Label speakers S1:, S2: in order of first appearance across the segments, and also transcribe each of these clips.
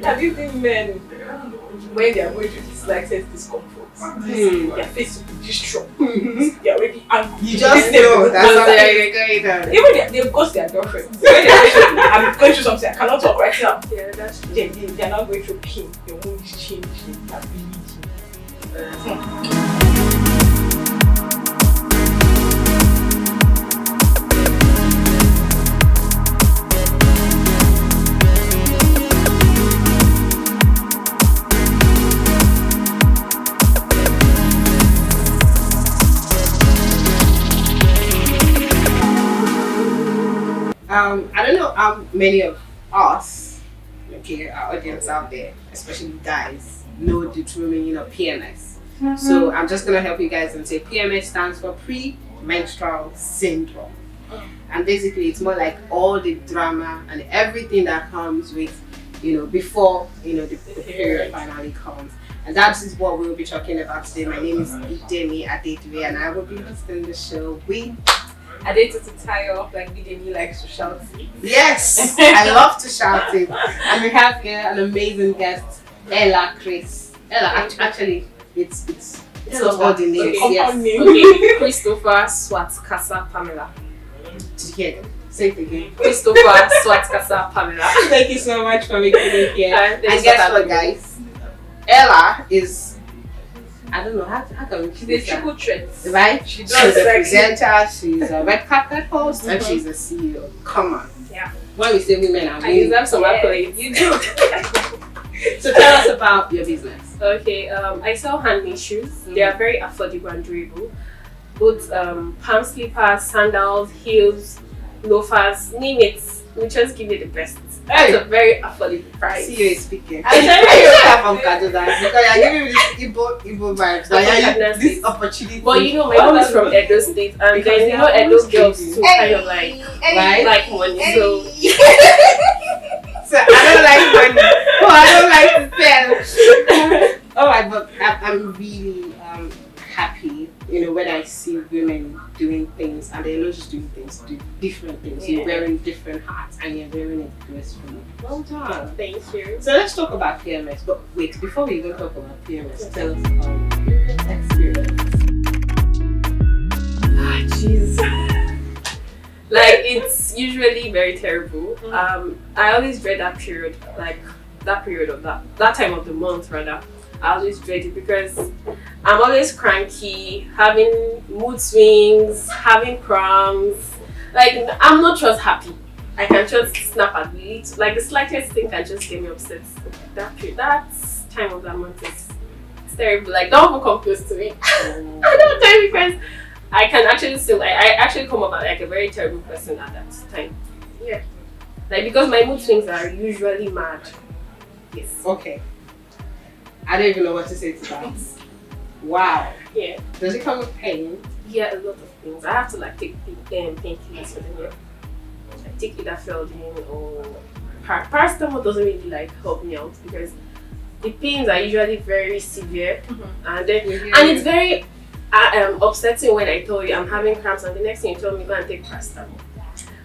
S1: Have you seen men when they are going through this slightest discomfort? Their face will be distraught. They are already angry.
S2: You just know that's how they're going on.
S1: Even they ghost their girlfriends. When I'm going through something, I cannot talk right now.
S3: Yeah, that's true.
S1: They are not going through pain. Their mood is changing. Their ability.
S2: I don't know how many of us, okay, our audience out there, especially guys, know the true meaning of PMS. So I'm just gonna help you guys and say PMS stands for premenstrual syndrome. And basically it's more like all the drama and everything that comes with, before, the period finally comes. And that is what we'll be talking about today. My name is Idemi Adetwe and I will be hosting the show with
S1: Are they to tie up like Bidemi likes to shout?
S2: Yes, I love to shout it. And we have here an amazing guest, Ella Chris. Ella, actually, it's not all the names.
S1: Okay,
S2: Yes.
S3: Okay, Christopher Swatkasa Pamela.
S2: Did you hear them? Say it again.
S3: Christopher Swatkasa Pamela.
S2: Thank you so much for making me here.
S3: And
S2: And guess what, guys? Ella is, I don't know, how can we
S1: She's a
S2: say that?
S1: triple threat.
S2: Right?
S1: She
S2: She's
S1: does
S2: a
S1: like
S2: presenter, she's a red carpet host, and she's a CEO. Come on.
S1: Yeah.
S2: When we say women are
S3: I
S2: women.
S3: deserve some accolades.
S1: You do.
S2: So tell us about your business.
S3: Okay, I sell handmade shoes. They are very affordable and durable. Both palm slippers, sandals, heels, loafers, name it. We just give you the best. It's a very affordable price.
S2: CEO is speaking.
S1: I tell
S2: I
S1: you.
S2: used to have from Kaduna because you're giving me this Igbo vibes. Like,
S3: Kaduna
S2: this
S3: State.
S2: opportunity.
S3: But my mom is from Edo State, and
S2: Because
S3: then
S2: they are
S3: Edo
S2: always
S3: girls
S2: giving.
S3: too kind of like
S2: Right?
S3: money. So
S2: So I don't like money. Oh, I don't like to sell. Alright, but I'm really happy, when I see women doing things and they're not just doing things, do different things. You're wearing different hats and you're wearing it gracefully. Well done.
S3: thank you.
S2: So let's talk about PMS. But wait, before we even talk about PMS, tell us about period experience.
S3: Jeez. Like, it's usually very terrible. I always dread that period, like that period of that time of the month rather. I always dread it because I'm always cranky, having mood swings, having cramps. Like, I'm not just happy. I can just snap at it. Like, the slightest thing can just get me upset. That time of that month is terrible. Like, don't even come close to me. I don't tell you because I can actually still, I actually come up as like a very terrible person at that time. Yeah. Like, because my mood swings are usually mad. Yes.
S2: Okay. I don't even know what to say to that. Wow.
S3: Yeah.
S2: Does it come with pain?
S3: Yeah, a lot of things. I have to like take painkillers for them. Yeah. I take either Feldin or paracetamol doesn't really like help me out because the pains are usually very severe and then and it's very upsetting when I tell you I'm having cramps and the next thing you tell me go and take paracetamol.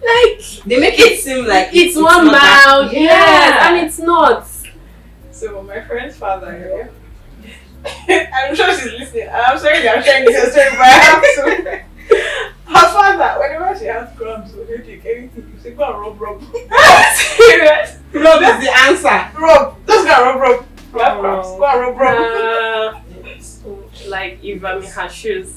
S3: Like,
S2: They make it seem like
S3: it's more
S2: not that-
S3: mild, yes, and it's not.
S1: So my friend's father, I'm sure she's listening. I'm sorry I'm sharing this story, but I have to. Her father, whenever she has cramps or headache, anything, you say go and rub. Serious?
S2: Rub is the answer.
S1: Rub. Just go and rub. You have cramps. Go and rub.
S3: Like, if I'm in her shoes,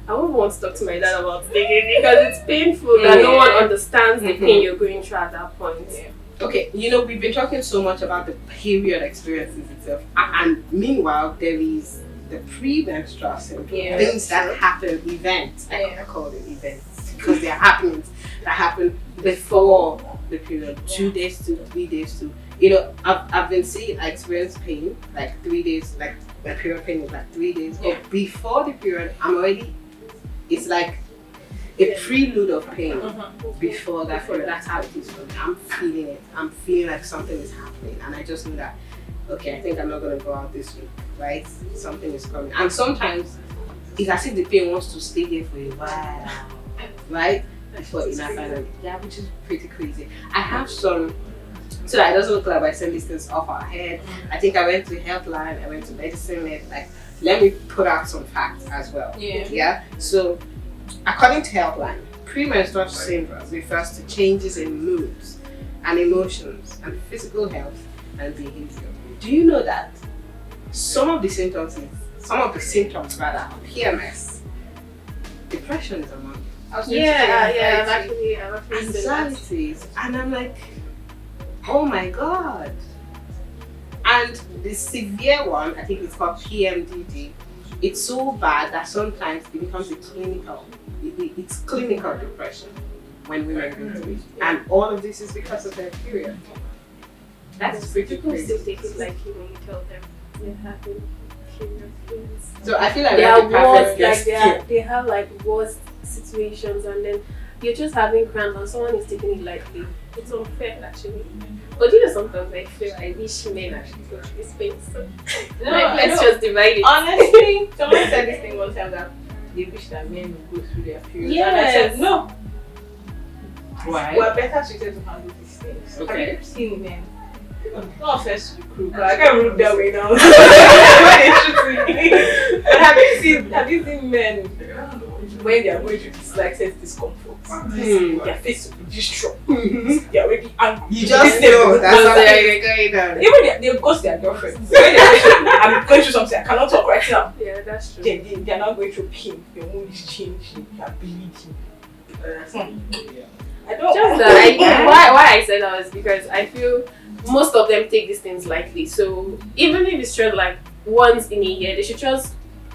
S3: I wouldn't want to talk to my dad about taking because it's painful that no one understands the pain you're going through at that point.
S1: Yeah.
S2: Okay, we've been talking so much about the period experiences itself, and meanwhile there is the premenstrual syndrome, things that happen, events. I call them events because they're happenings that happen before the period, 2 days to 3 days to. I've been seeing, I experience pain like 3 days, like my period pain is like 3 days, but before the period, it's like a prelude of pain before that period. That's how it is for me. I'm feeling it. I'm feeling like something is happening, and I just know that, okay, I think I'm not going to go out this week, right? Something is coming. And sometimes it's as if the pain wants to stay there for a while, right? Before it finally, which is pretty crazy. I have some so that it doesn't look like I send these things off our head. I think I went to Healthline, I went to Medicine Med, like, let me put out some facts as well. Yeah. So, according to Healthline, premenstrual syndrome refers to changes in moods and emotions and physical health and behavior. Do you know that some of the symptoms of PMS, depression is among them.
S3: I've actually seen that.
S2: Anxieties, and I'm like, oh my god. And the severe one, I think it's called PMDD. It's so bad that sometimes it becomes it's clinical depression when women go through it. And all of this is because of their period. That's pretty
S3: People
S2: crazy.
S3: still take it lightly when you tell them they're having period pains.
S2: So I feel like
S3: They
S2: we're
S3: are
S2: the perfect
S3: worse, like
S2: guest here.
S3: they have like worse situations, and then you're just having cramps and someone is taking it lightly. It's unfair actually. But you know, sometimes I feel I wish men actually go through this pain. So let's just divide it.
S1: Honestly, someone said this thing one time that they wish that men would go through their period. And I said no.
S2: Why?
S1: We're better suited to handle these things.
S2: Okay.
S1: Have you seen men? No offense to the crew, but I can't look that way now. But have you seen men when they are going through this slight discomfort? Their face will be distraught. They are already angry.
S2: You just know that's how they're going on.
S1: Even they ghost their girlfriends. When I'm going through something, I cannot talk right now.
S3: Yeah, that's true.
S1: They are not going through pain. Their mood is changed. They are bleeding. I don't.
S3: Just that why I said that was because I feel most of them take these things lightly. So even if it's just like once in a year, they should just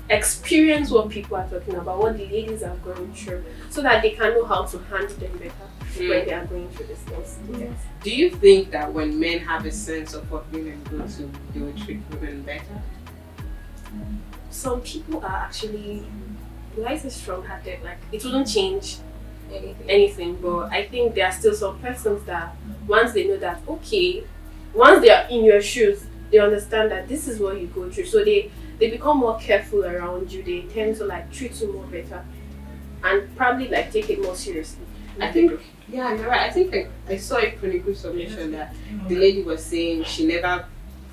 S3: experience what people are talking about, what the ladies are going through, so that they can know how to handle them better when they are going through these things. Yes.
S2: Do you think that when men have a sense of what women go through, they will treat women better?
S3: Some people are actually, why is it strong-hearted? Like it wouldn't change anything, but I think there are still some persons that once they know that, okay, once they are in your shoes, they understand that this is what you go through, so they become more careful around you. They tend to like treat you more better and probably like take it more seriously.
S2: I think, yeah, you're right. I think I saw a Chronicles submission that the lady was saying she never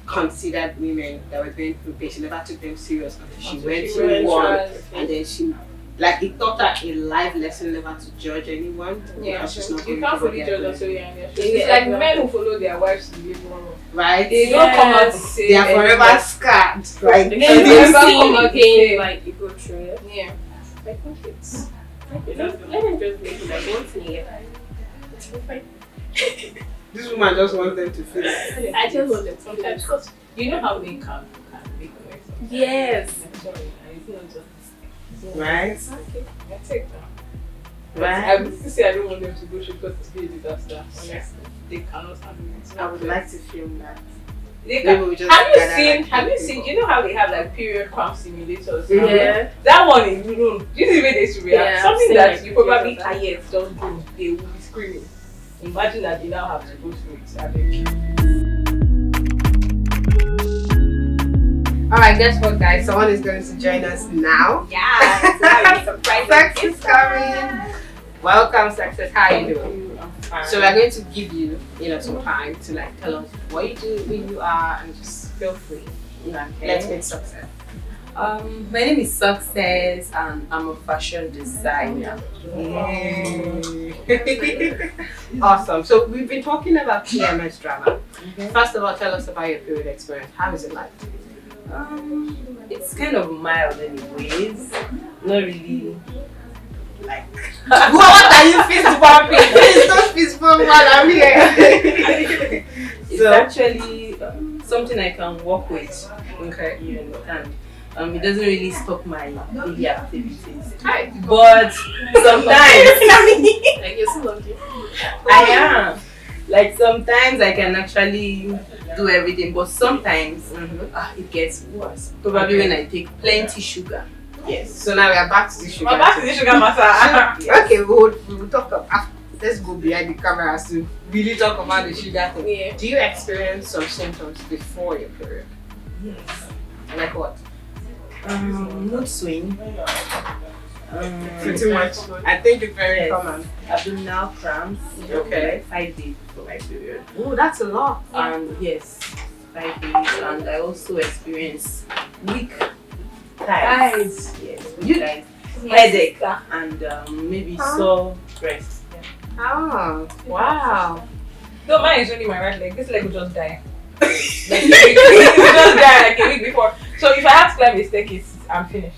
S2: considered women that were going through pain. She never took them serious until she went through one, and then she, like, it taught her a life lesson never to judge anyone.
S1: Yeah,
S2: she's not
S1: you
S2: going
S1: can't
S2: through
S1: fully
S2: what
S1: judge
S2: they're
S1: us.
S2: going
S1: It's like men who follow their wives to live one.
S2: through. Right?
S1: They don't come out to say
S2: They are forever scarred. Right?
S3: Because
S1: They
S3: they've
S1: never
S3: seen
S1: come out
S3: the
S1: to
S3: pain
S1: say.
S3: like you go through it.
S1: Yeah.
S3: I think it's let them just make it like once in a year. It's fine.
S2: This woman just wants them to feel it.
S3: I just want them
S1: Sometimes, because you know how they can make noise.
S3: yes.
S1: I'm sorry, and it's not just
S2: Right?
S1: okay. I take that.
S2: Right?
S1: I would say I don't want them to go through because it's be a disaster. Honestly, they cannot handle it.
S2: I would like to film that.
S1: They
S2: Maybe
S1: can.
S2: we just
S1: Have you
S2: gather,
S1: seen?
S2: like,
S1: Have you
S2: people.
S1: seen? You know how they have like period cramp simulators?
S3: Yeah.
S1: That one is known. This is where they should react.
S3: Yeah, I've
S1: Something
S3: seen,
S1: that
S3: like,
S1: you probably
S3: videos of that.
S1: can't yet don't do. They will be screaming. Imagine that they now have to go through it. I think.
S2: Alright, guess what, guys? Someone is going to join us now.
S1: Yeah.
S2: Sex is coming. Welcome, Success. How are you doing? So we're going to give you, some time to like tell us what you do, who you are, and just feel free. Let's make Success.
S4: My name is Success and I'm a fashion designer.
S2: Awesome. So we've been talking about PMS drama. First of all, tell us about your period experience. How is it like?
S4: It's kind of mild anyways. Not really like
S2: What are you fist bumping? Please don't fist bump while I'm here.
S4: it's actually something I can work with.
S2: Okay.
S4: You understand? It doesn't really stop my daily activities.
S2: Hi.
S4: But sometimes
S3: Like you're so lucky.
S4: I am. Like sometimes I can actually do everything, but sometimes it gets worse. Probably when I take plenty sugar.
S2: Yes. So now we are back to the sugar.
S1: Well, back to the sugar matter.
S2: Okay, we will talk about. Let's go behind the cameras to really talk about the sugar thing.
S3: Yeah.
S2: Do you experience some symptoms before your period?
S4: Yes.
S2: Like what?
S4: Mood swing.
S2: Pretty much. I think it's very
S4: Yes.
S2: common.
S4: Abdominal cramps.
S2: Okay.
S4: 5 days before my period.
S2: Oh, that's a lot.
S4: And yes, 5 days. And I also experience weak thighs. Yes, weak thighs. Headache and maybe sore breast.
S2: Oh, wow.
S1: No, mine is only my right leg. This leg will just die. Like, it will just die like a week before. So if I have to climb a staircase, I'm finished.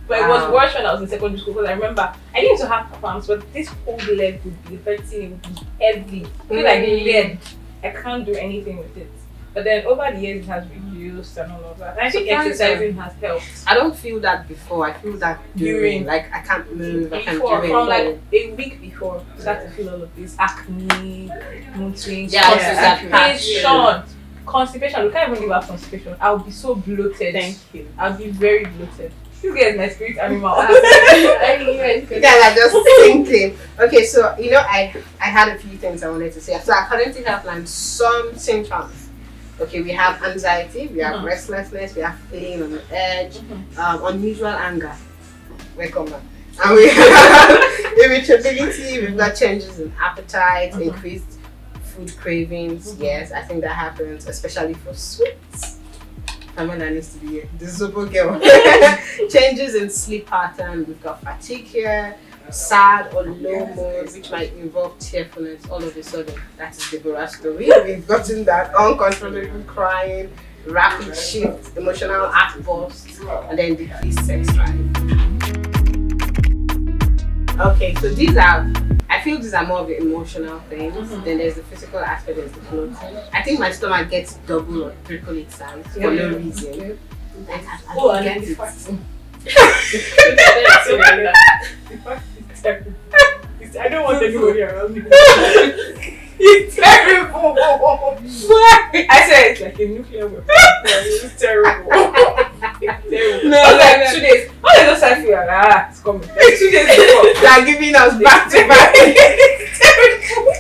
S1: But it was worse when I was in secondary school because I remember I didn't used to have cramps, but this whole leg would be hurting, it would be heavy. I feel like lead. I can't do anything with it. But then over the years it has reduced and all of that. I think exercising has helped.
S2: I don't feel that before. I feel that during. Like I can't move. I can't do anything.
S1: From like a week before, I start to feel all of this acne, mood swings, constipation. Constipation. We can't even give out constipation. I'll be so bloated.
S2: Thank you.
S1: I'll be very bloated. This guy is my spirit animal.
S2: You guys are just thinking. Okay, so I had a few things I wanted to say. So according to Healthline, some symptoms. Okay, we have anxiety, we have restlessness, we have feeling on the edge, unusual anger. Welcome back. And we have irritability, we've got changes in appetite, increased food cravings. Yes, I think that happens, especially for sweets. Pamela needs to be the super girl. Changes in sleep pattern, we've got fatigue here, sad or low mood, which might involve tearfulness all of a sudden. That is Deborah's story. We've gotten that uncontrollable crying, rapid shift, emotional outbursts, and then decreased sex drive. Okay, so I feel these are more of the emotional things. Then there's the physical aspect, there's the clothes. I think my stomach gets double or triple its size for no reason. Like, I don't get it.
S1: I don't want anybody around me. It's terrible. I said it's like a nuclear weapon. It's terrible. It's terrible. No, like 2 days. All I just feel like it's coming. Like 2 days before.
S2: They are giving us back to back. It's terrible.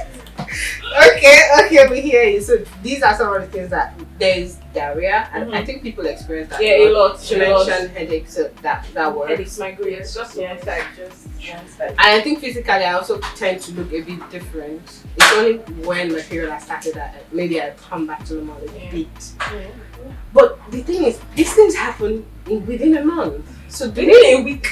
S2: Okay, we hear you. So these are some of the things that there is diarrhea, and I think people experience that.
S1: Yeah, a lot.
S2: She mentioned headaches, so that works.
S1: Headaches, migraines, just one side, just one side.
S2: And I think physically, I also tend to look a bit different. It's only when my period has started that maybe I come back to normal a bit. But the thing is, these things happen within a month. So
S1: within a week.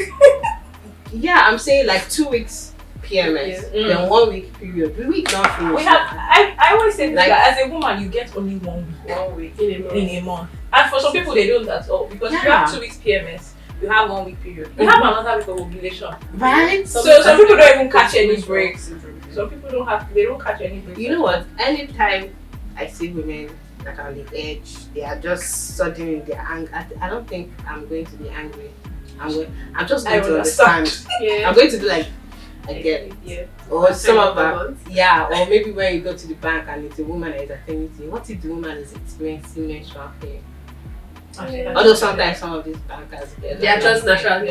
S2: Yeah, I'm saying like 2 weeks. PMS, then 1 week period. The week not finished.
S1: We have. I always say that as a woman, you get only 1 week in a month. And for some people, they don't at all because if you have 2 weeks PMS, you have 1 week period. You have another week of ovulation.
S2: Right.
S1: So some people don't even catch any breaks. Some people don't catch any breaks.
S2: You know what? Anytime I see women that are on the edge, they are just suddenly in their anger. I don't think I'm going to be angry. I'm just going to understand. I'm going to do like. I get it. Or some of them, or maybe when you go to the bank and it's a woman that is attending to you. What if the woman is experiencing menstrual pain? Although sometimes some of these bankers,
S3: they are just natural.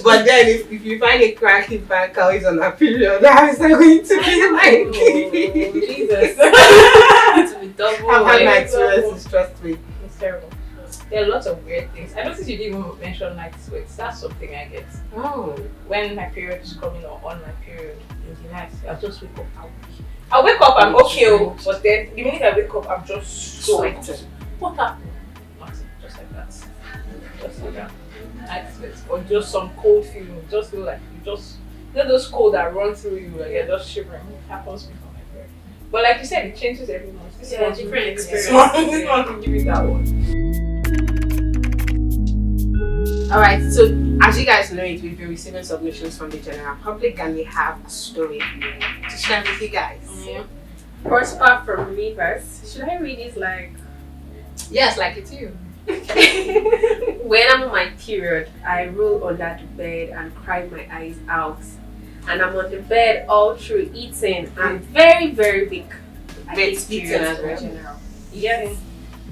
S2: But then if you find a cracky banker who is on a period, how is that going to be like?
S1: Jesus.
S3: To be double.
S2: I've had my experiences, trust me.
S1: It's terrible. There are lots of weird things. I noticed you didn't even mention night sweats. That's something I get.
S2: Oh.
S1: When my period is coming or on my period in the night, I'll just wake up. I'll wake up, I'm okay, but then the minute I wake up, I'm just sweating. What happened? Nothing. Just like that. Just like that. Night sweats. Or just some cold feeling. Just feel like you know those cold that run through you and you're just shivering. It happens before my period. But like you said, it changes every month. This month
S3: different experience.
S1: This month will give you that one.
S2: Alright, so as you guys know it, we've been receiving submissions from the general public and we have a story to share with you guys.
S3: First part from me first. Should I read this like?
S2: Yes, like it's you.
S3: When I'm on my period, I roll under the bed and cry my eyes out. And I'm on the bed all through eating. I'm very, very weak. I hate
S2: Eating
S3: periods
S2: as well.
S3: in general. Yes.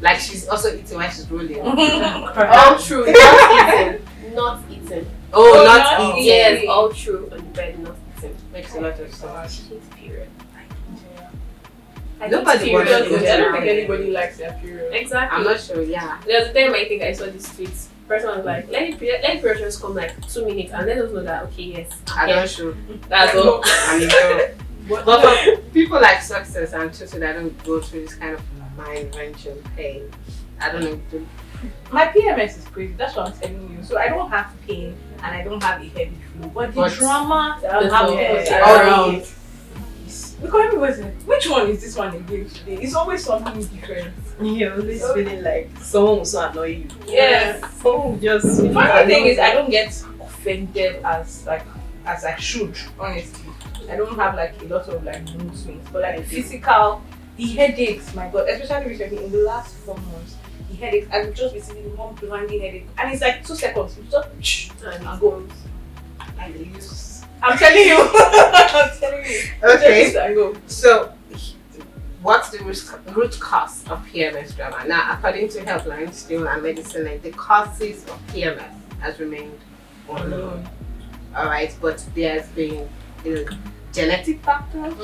S2: Like she's also eating while she's rolling.
S3: All true, not eating. Not eating.
S2: Oh, not eating.
S3: Yes, all true on the bed, not eating.
S2: Makes a lot of sense.
S3: I hate period. I
S2: Nobody
S3: hate
S2: wants
S3: period
S2: to
S3: in
S1: I don't
S3: general.
S1: think anybody likes their period.
S3: Exactly.
S2: I'm not sure, yeah.
S3: There was a time I think I saw this tweet. person was like, let the period just come like 2 minutes and let us know that okay, yes,
S2: I don't show.
S3: that's all.
S2: I mean, no. But for people like Success and Tutu that don't go through this kind of mind wrenching pain, I don't know.
S1: My PMS is crazy. That's what I'm telling you. So I don't have pain and I don't have a heavy flu, but the drama that I'm having
S2: all around.
S1: Because everybody's like, which one is this one again today? It's always something different.
S4: You're always feeling like someone will so annoy you.
S1: Yeah.
S4: Someone will just.
S1: The funny thing is, I don't get offended as I should. Honestly, I don't have like a lot of like mood swings, but like physical, the headaches. My God, especially recently in the last 4 months, the headaches. I would just be sitting one blinding headache, and it's like 2 seconds. You just and go. And they use. I'm telling you. I'm telling you.
S2: Okay. So, what's the root cause of PMS drama? Now, according to Helpline, still and medicine, like the causes of PMS has remained unknown. All right, but there's been genetic factors,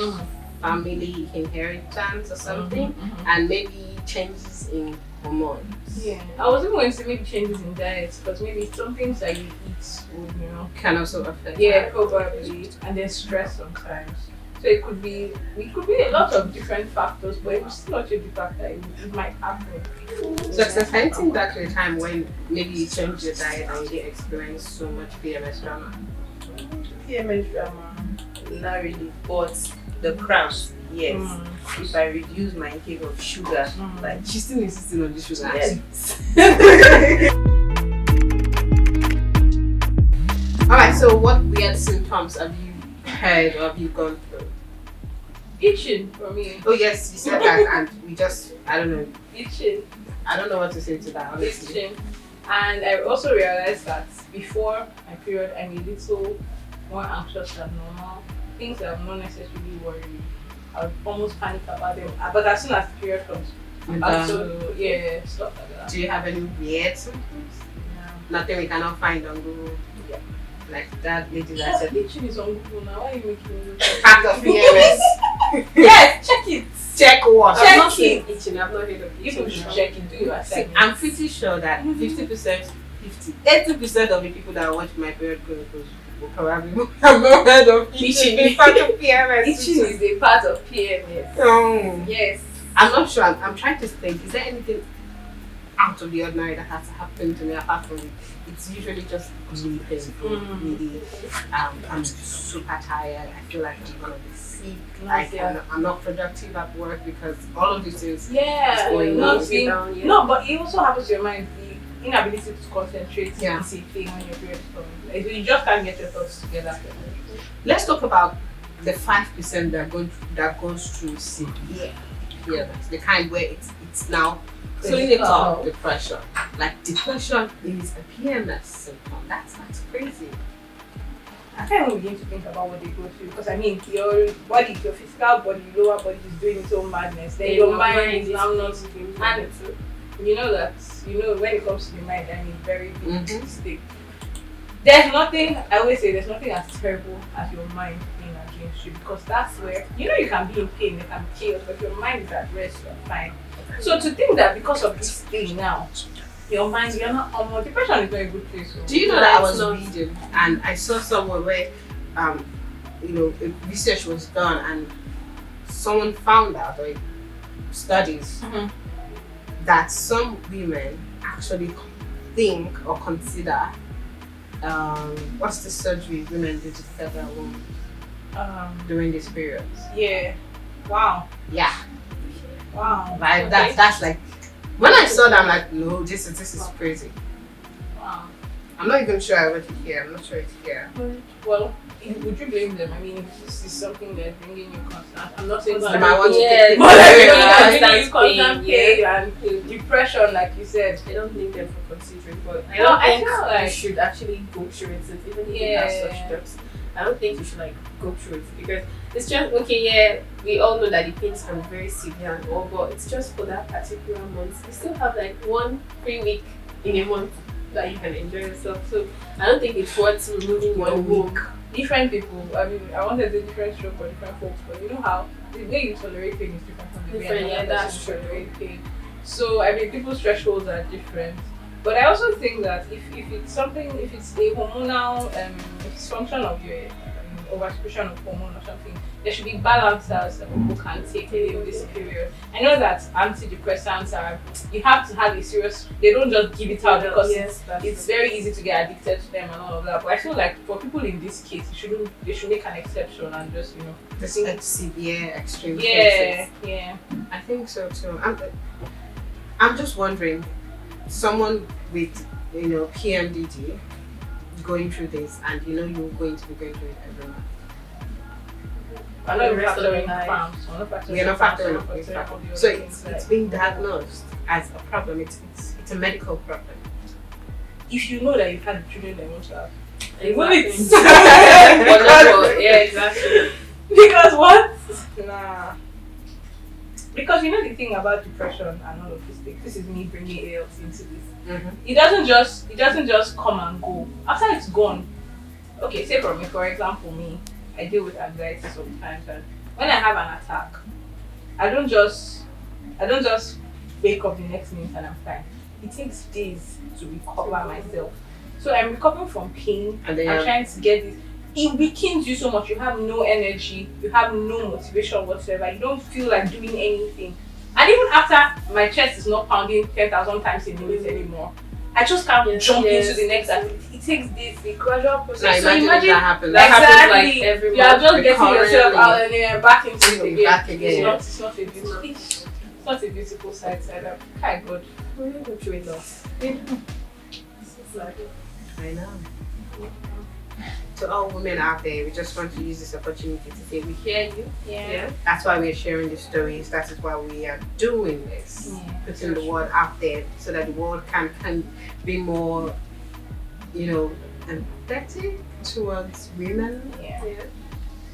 S2: family inheritance or something, and maybe changes in hormones.
S1: Yeah, I was even going to say maybe changes in diet, because maybe some things that you eat would,
S2: can also affect.
S1: Yeah, probably, and then stress sometimes. So it could be a lot of different factors, but it was still not change the fact that it might happen.
S2: So it's hinting back to a time when maybe you changed your diet and you didn't experience so much PMS drama.
S1: PMS drama,
S4: Not really, but the cramps, yes. If I reduce my intake of sugar, like
S2: She's still insisting on the sugar.
S4: yes.
S2: Alright, so what weird symptoms have you heard or have you gone through?
S1: itching for me.
S2: Oh yes, you said that and we just, I don't know.
S1: Itching.
S2: I don't know what to say to that, honestly.
S1: Itching. And I also realized that before my period, I'm a little more anxious than normal. Things that I'm not necessarily worried. I would almost panic about them. But as soon as the period comes, so yeah, stuff like that.
S2: Do you have any weird symptoms?
S1: No.
S2: Nothing we cannot find on Google.
S1: Yeah.
S2: Like that lady that said
S1: Itching is on Google now. Why are you making me look at
S2: part of PMS.
S1: Yes, check it.
S2: Check what?
S1: Check
S3: I've not
S1: it.
S3: seen itching. I've not heard of
S1: You
S3: itching.
S1: should check it. Do your assignment.
S2: I'm pretty sure that 80% of the people that watch my period chronicles will probably have not heard of itching. It's part of PMS.
S1: Itching is a part of PMS.
S2: Oh.
S1: Yes.
S2: I'm not sure. I'm trying to think. Is there anything out of the ordinary that has happened to me apart from it? It's usually just really painful. Really, I'm super tired. I feel like I'm gonna be sick. I'm not productive at work because all of these things.
S1: Yeah.
S2: going
S1: Not
S2: on.
S1: being, no, but it also happens to your mind. The inability to concentrate is a thing when your period comes. Like, you just can't get your thoughts together.
S2: Let's talk about the 5% that goes through severe PMS, the kind where it's now clinical depression. Like depression is a PMS symptom. That's crazy.
S1: I can't even begin to think about what they go through because I mean your body, your physical body, your lower body is doing its own madness. Then your mind is now not. And you know that when it comes to the mind, I mean very big mistake. There's nothing, I always say there's nothing as terrible as your mind being against you because that's where, you can be in pain, there can be chaos, but your mind is at rest, you're fine. So to think that because of this thing now, your mind, you're not, depression is not a good place. So.
S2: Do you know that I was reading and I saw somewhere where, research was done and someone found out, like studies, that some women actually think or consider what's the surgery women do to sever a womb during these periods?
S1: Yeah. Wow.
S2: Yeah.
S1: Wow.
S2: Like that's like when I saw that I'm like, no, this is crazy.
S1: Wow.
S2: I'm not even sure I went to hear. I'm not sure it's here.
S1: Well, would you blame them? I mean, if this is something that's bringing you constant, I'm not saying
S2: They might want to
S3: take
S1: constant pain and depression, like you said.
S3: I don't blame them for considering, but I
S1: No,
S3: don't
S1: I
S3: think
S1: feel like-
S3: you should actually go through it. Since even if you have such drugs, I don't think you should go through it because it's just okay. Yeah, we all know that the pains can be very severe and all, but it's just for that particular month. You still have 1 free week in a month that you can enjoy yourself. So I don't think it's worth removing your
S2: 1
S3: womb.
S2: week.
S1: Different people, I mean, I wanted a different stroke for different folks, but you know how the way you tolerate pain is different from the way another person tolerates pain. So I mean, people's thresholds are different. But I also think that if it's something, if it's a hormonal dysfunction of your oversecretion of hormone or something, there should be balancers that people can take in this period. I know that antidepressants are, you have to have a serious, they don't just give it out because it's very easy to get addicted to them and all of that. But I feel like for people in this case, they should make an exception and just, you know,
S2: This is severe, extreme
S1: yeah,
S2: cases.
S1: yeah.
S2: I think so too. I'm just wondering, someone with, you know, PMDD going through this, and you know you're going to be going through it every month.
S1: I'm not even
S3: rest of
S1: factoring
S3: your life.
S1: cramps.
S2: We're not factoring
S1: all the
S2: So
S1: other
S2: it's
S1: things,
S2: being diagnosed as a problem. It's a medical problem.
S1: if you know that you've had children that you want to have.
S3: Exactly. Yeah, exactly.
S1: Because what? Nah. Because you know the thing about depression and all of these things. This is me bringing ALT into this.
S2: Mm-hmm.
S1: It doesn't just come and go. After it's gone. Okay, say for me, for example, me, I deal with anxiety sometimes, and when I have an attack, I don't just wake up the next minute and I'm fine. It takes days to recover myself. So I'm recovering from pain.
S2: And then
S1: I'm trying to get this. It weakens you so much. You have no energy. You have no motivation whatsoever. You don't feel like doing anything. And even after my chest is not pounding 10,000 times a minute anymore, I just can't jump into the next activity. It takes days, a gradual process.
S2: Now
S1: So
S2: imagine if that happens.
S3: That happens
S1: exactly.
S3: like every
S1: You are
S3: month.
S1: just getting yourself
S2: recurrently.
S1: out and then back into it again.
S2: Back again.
S1: It's not a beautiful. It's not a beautiful side. Kind good.
S3: We're going through it lots.
S2: I know. To all women out there, we just want to use this opportunity to say we hear you.
S1: Yeah.
S2: That's why we're sharing the stories. That is why we are doing this.
S1: Yeah.
S2: Putting the word out there so that the world can be more, you know, empathetic towards women,
S1: Yeah.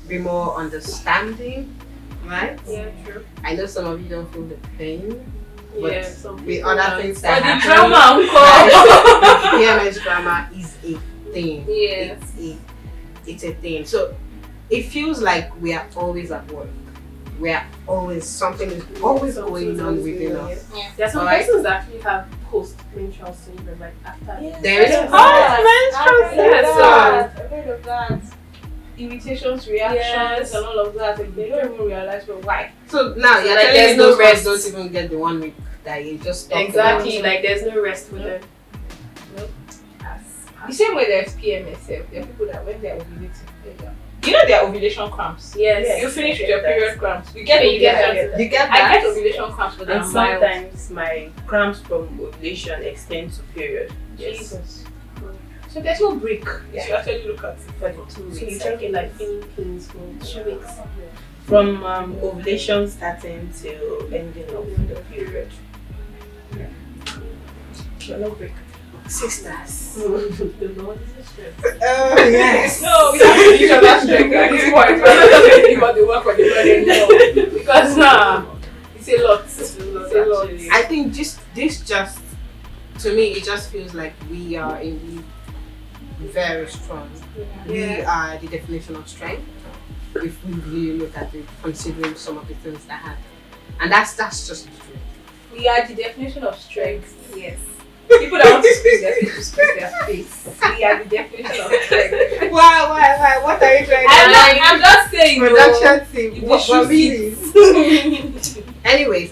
S2: be more understanding, right?
S3: Yeah, true.
S2: I know some of you don't feel the pain, but
S3: Yeah, some
S2: with
S3: people
S2: other
S3: don't.
S2: things
S1: But
S2: that
S1: the
S2: happen,
S1: drama,
S2: PMS drama is a thing.
S1: Yeah.
S2: It's a thing. So it feels like we are always at work. We are always, something is always going on within us.
S1: Yeah.
S3: There are some
S2: Alright.
S3: persons that actually have post-menstrual syndrome, like after.
S2: There is
S1: I've heard of that. Irritations, reactions,
S3: Yes.
S1: and all of that. And they don't even realize why.
S2: So now you're
S3: Like,
S2: telling
S3: there's
S2: me
S3: no
S2: those ones
S3: rest.
S2: don't even get the 1 week that you just talked
S3: Exactly,
S2: about.
S3: like there's no rest for them.
S1: The same way there's PMS, there are people that when they're ovulating, you know there are ovulation cramps.
S3: Yes.
S1: You finish with your period cramps. You get
S3: You get
S1: ovulation.
S3: that.
S2: You get
S1: I
S2: that?
S1: get ovulation cramps, but they're
S4: And
S1: mild.
S4: sometimes my cramps from ovulation extend to period. Yes.
S1: Jesus. So there's no break. If you actually look at it.
S4: For the 2
S3: So
S4: weeks.
S3: you're talking like feeling pains for 2 weeks.
S4: From ovulation starting till ending of the period.
S3: But no break.
S2: Sisters.
S3: The Lord is a strength.
S2: Oh, yes.
S1: No, we have to use other strength at this point. We're not just thinking about the work for the body anymore. Because it's a lot. It's a lot.
S3: Actually.
S2: I think to me, it just feels like we are indeed very strong. We are the definition of strength. If we really look at it, considering some of the things that happen. And that's just the truth.
S1: We are the definition of strength.
S3: Yes.
S1: People that want to squeeze their face, to squeeze their face. We are the definition of strength.
S2: Why? What are you trying to
S1: I'm just saying.
S2: Production team.
S1: You
S2: What
S1: should
S2: means? Anyways,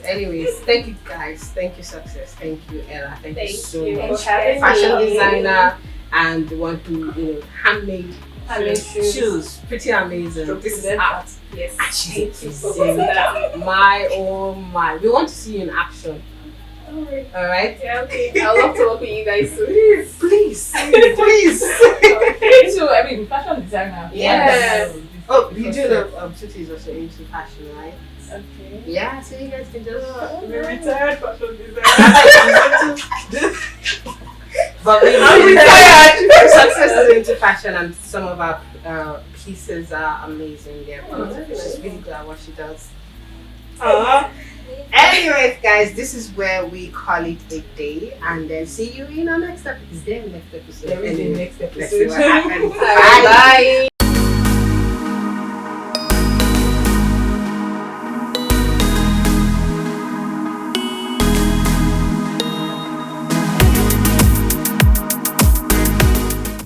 S2: thank you guys. Thank you, Success. Thank you, Ella. Thank you so much.
S3: for having
S2: Fashion
S3: me.
S2: designer and want to, handmade
S1: Handmade
S2: shoes. Pretty amazing. This is art.
S3: Yes.
S2: And she's a
S3: so
S2: presenter. My oh my. We want to see you in action. Alright?
S3: Yeah, okay. I'd love to work with you guys soon.
S2: Please.
S1: So, I mean, fashion designer.
S3: Yeah.
S2: Oh, you do the Tutti is also into fashion, right?
S1: Okay.
S2: Yeah, so you guys can just
S1: We're retired fashion designer.
S2: But we
S1: I'm retired.
S2: Success is into fashion, and some of our pieces are amazing. They're beautiful. She's really good at what she does. Anyways, guys, this is where we call it a day, and then see you in our next episode. Is there a next episode?
S1: There is a next
S2: Let's see
S1: episode.
S2: what happens.
S1: Bye.
S2: Bye.